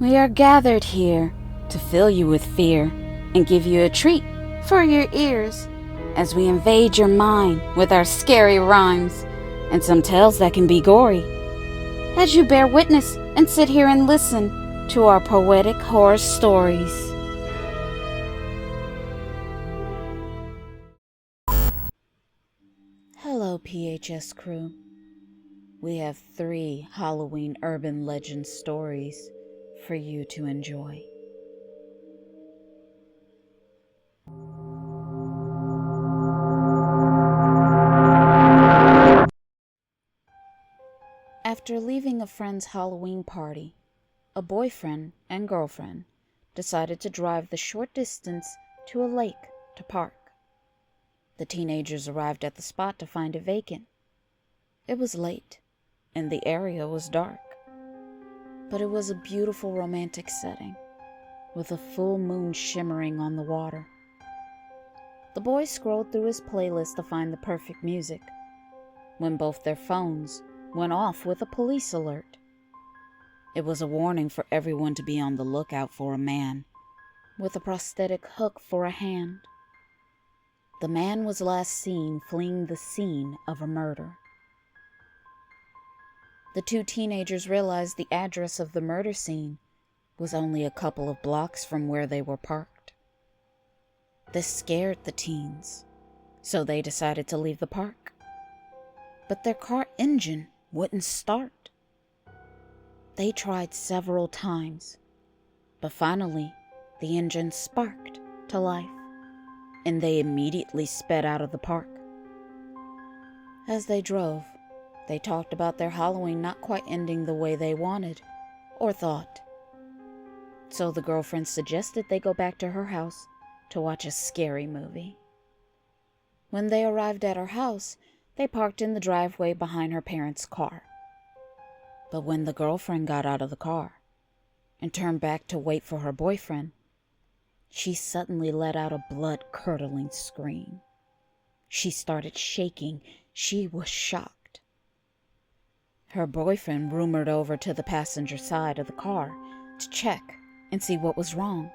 We are gathered here to fill you with fear and give you a treat for your ears as we invade your mind with our scary rhymes and some tales that can be gory. As you bear witness and sit here and listen to our poetic horror stories. Hello, P.H.S. crew. We have 3 Halloween urban legend stories for you to enjoy. After leaving a friend's Halloween party, a boyfriend and girlfriend decided to drive the short distance to a lake to park. The teenagers arrived at the spot to find it vacant. It was late, and the area was dark. But it was a beautiful romantic setting, with a full moon shimmering on the water. The boy scrolled through his playlist to find the perfect music, when both their phones went off with a police alert. It was a warning for everyone to be on the lookout for a man with a prosthetic hook for a hand. The man was last seen fleeing the scene of a murder. The 2 teenagers realized the address of the murder scene was only a couple of blocks from where they were parked. This scared the teens, so they decided to leave the park. But their car engine wouldn't start. They tried several times, but finally the engine sparked to life, and they immediately sped out of the park. As they drove, they talked about their Halloween not quite ending the way they wanted or thought. So the girlfriend suggested they go back to her house to watch a scary movie. When they arrived at her house, they parked in the driveway behind her parents' car. But when the girlfriend got out of the car and turned back to wait for her boyfriend, she suddenly let out a blood-curdling scream. She started shaking. She was shocked. Her boyfriend rumored over to the passenger side of the car to check and see what was wrong.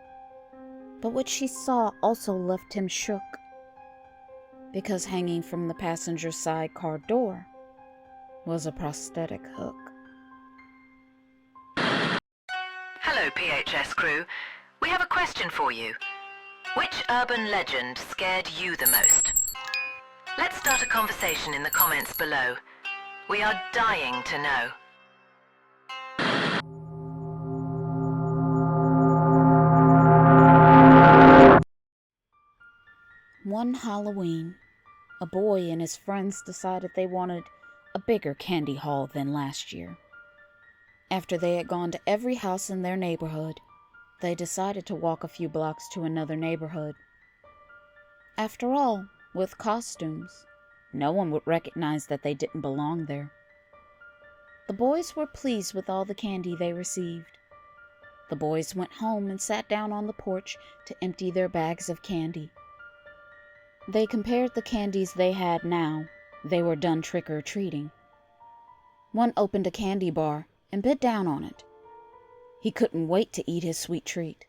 But what she saw also left him shook, because hanging from the passenger side car door was a prosthetic hook. Hello, P.H.S. crew. We have a question for you. Which urban legend scared you the most? Let's start a conversation in the comments below. We are dying to know. One Halloween, a boy and his friends decided they wanted a bigger candy haul than last year. After they had gone to every house in their neighborhood, they decided to walk a few blocks to another neighborhood. After all, with costumes, no one would recognize that they didn't belong there. The boys were pleased with all the candy they received. The boys went home and sat down on the porch to empty their bags of candy. They compared the candies they had now they were done trick-or-treating. One opened a candy bar and bit down on it. He couldn't wait to eat his sweet treat.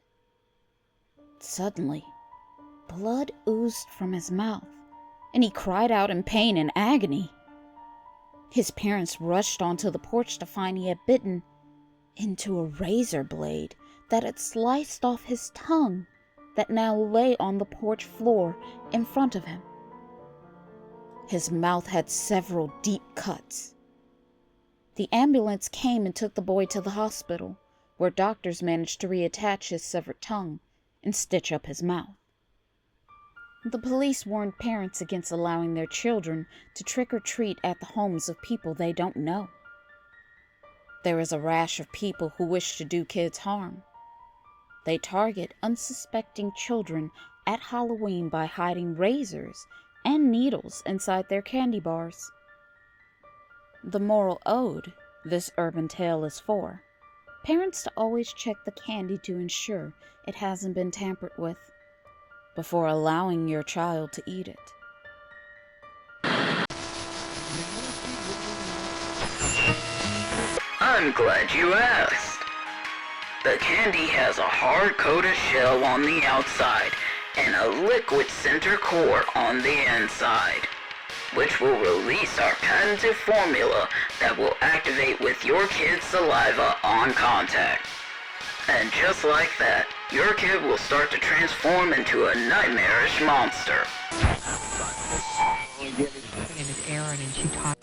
Suddenly, blood oozed from his mouth, and he cried out in pain and agony. His parents rushed onto the porch to find he had bitten into a razor blade that had sliced off his tongue that now lay on the porch floor in front of him. His mouth had several deep cuts. The ambulance came and took the boy to the hospital, where doctors managed to reattach his severed tongue and stitch up his mouth. The police warned parents against allowing their children to trick-or-treat at the homes of people they don't know. There is a rash of people who wish to do kids harm. They target unsuspecting children at Halloween by hiding razors and needles inside their candy bars. The moral ode this urban tale is for parents to always check the candy to ensure it hasn't been tampered with before allowing your child to eat it. I'm glad you asked. The candy has a hard-coated shell on the outside and a liquid center core on the inside, which will release our patented formula that will activate with your kid's saliva on contact. And just like that, your kid will start to transform into a nightmarish monster. My name is Erin, and she taught.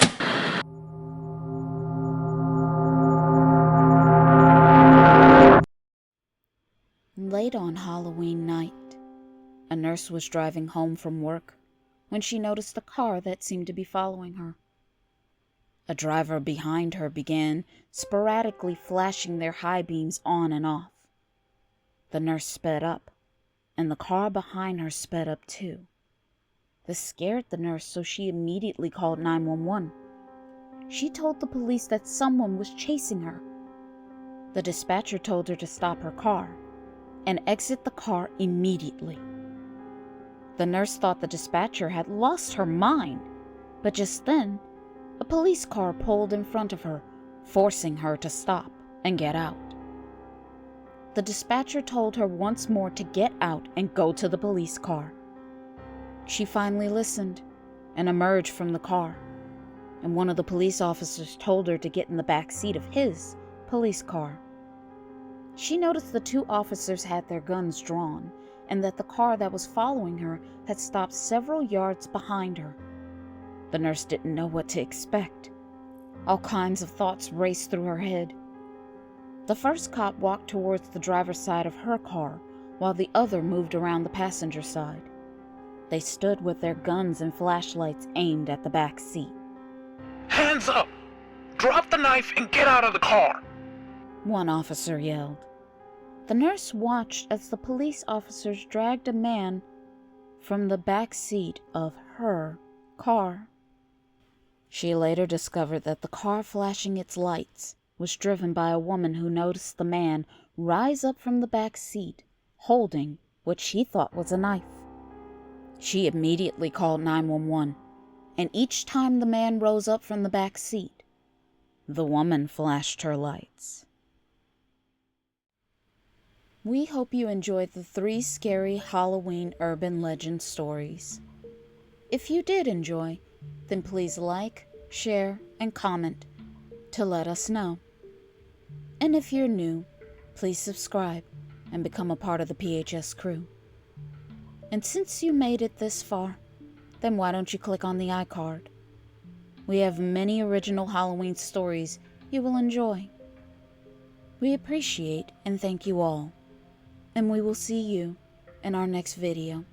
Late on Halloween night, a nurse was driving home from work when she noticed a car that seemed to be following her. A driver behind her began sporadically flashing their high beams on and off. The nurse sped up, and the car behind her sped up too. This scared the nurse, so she immediately called 911. She told the police that someone was chasing her. The dispatcher told her to stop her car and exit the car immediately. The nurse thought the dispatcher had lost her mind, but just then, a police car pulled in front of her, forcing her to stop and get out. The dispatcher told her once more to get out and go to the police car. She finally listened and emerged from the car, and one of the police officers told her to get in the back seat of his police car. She noticed the two officers had their guns drawn, and that the car that was following her had stopped several yards behind her. The nurse didn't know what to expect. All kinds of thoughts raced through her head. The first cop walked towards the driver's side of her car, while the other moved around the passenger side. They stood with their guns and flashlights aimed at the back seat. "Hands up! Drop the knife and get out of the car!" one officer yelled. The nurse watched as the police officers dragged a man from the back seat of her car. She later discovered that the car flashing its lights was driven by a woman who noticed the man rise up from the back seat, holding what she thought was a knife. She immediately called 911, and each time the man rose up from the back seat, the woman flashed her lights. We hope you enjoyed the 3 scary Halloween urban legend stories. If you did enjoy, then please like, share, and comment to let us know. And if you're new, please subscribe and become a part of the P.H.S. crew. And since you made it this far, then why don't you click on the iCard? We have many original Halloween stories you will enjoy. We appreciate and thank you all, and we will see you in our next video.